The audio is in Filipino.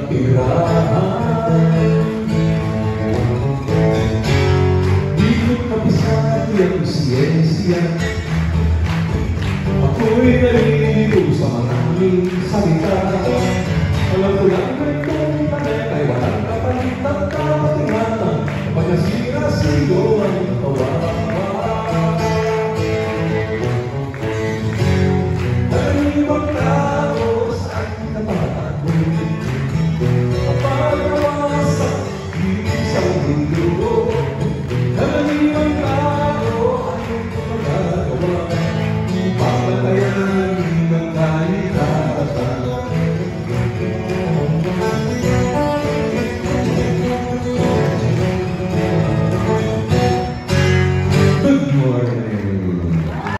tirahan. Di ko kapisado yung siyensya, ako'y nalilito sa maraming salita. Alam ko lang na itong tanek ay walang kapalit at kapatingatan, kapag nasira sa iyo ang kawawa. Ibang tao sa aking kapatago, kapag nawasak isang mundo, ibang tao ay magagawa, papatayanin ng kalikasan. Good morning.